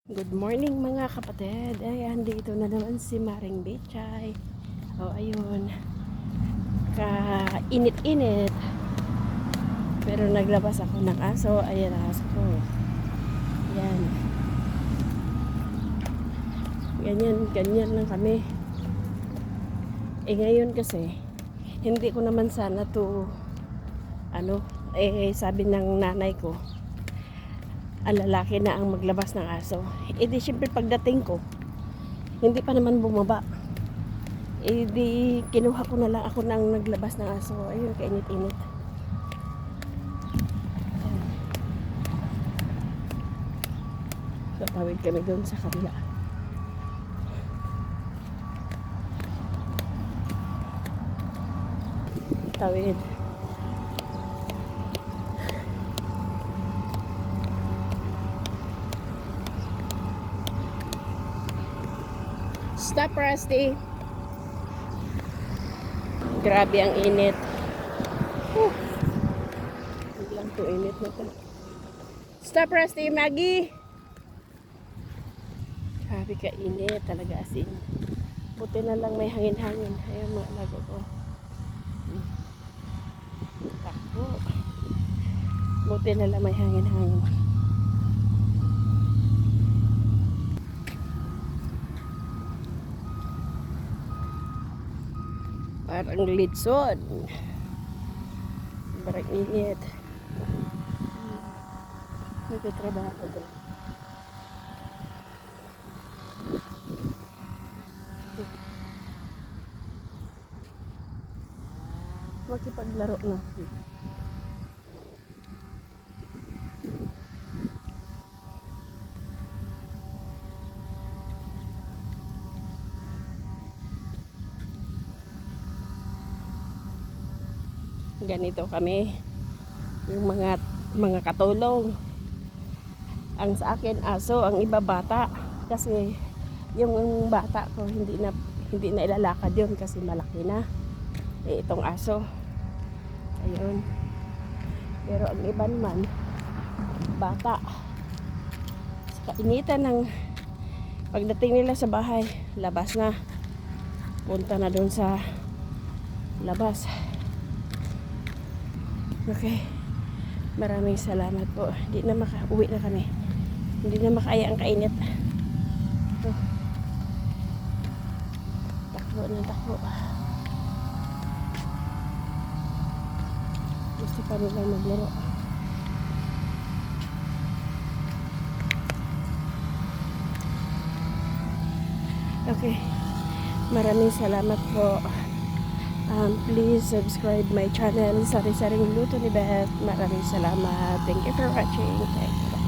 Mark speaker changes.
Speaker 1: Good morning mga kapatid. Ayan, dito na naman si Maring Bechay. O ayun, kainit-init. Pero naglabas ako ng aso. Ayan ang aso ko. Ayan. Ganyan lang kami. Ngayon kasi, hindi ko naman sana to, sabi ng nanay ko, ang lalaki na ang maglabas ng aso. Di syempre pagdating ko, hindi pa naman bumaba. Di kinuha ko na lang ako ng naglabas ng aso. Ayun, kainit-init. So, tawid kami doon sa kabila. Tawid. Stop, Rusty. Grabe ang init. Hindi lang to init na to. Stop, Rusty, Maggie. Grabe ka init talaga, as in. Buti na lang may hangin-hangin. Ayun mga lago ko. Takbo. Buti na lang may hangin-hangin. Parang litson. Parang init. Nagtatrabaho doon. Makipaglaro na. Ganito kami yung mga katulong. Ang sa akin aso, ang iba bata, kasi yung bata ko hindi na ilalakad yun kasi malaki na. Itong aso, ayun. Pero ang iba naman bata, sa kainitan ng pagdating nila sa bahay, labas na, punta na doon sa labas. Okay, maraming salamat po. Hindi na makauwi na kami. Hindi na makaya ang kainit. Takbo na takbo. Gusto pa nila maglaro. Okay, maraming salamat po. Please subscribe my channel, Sari-Saring Luto ni Beth. Maraming salamat. Thank you for watching.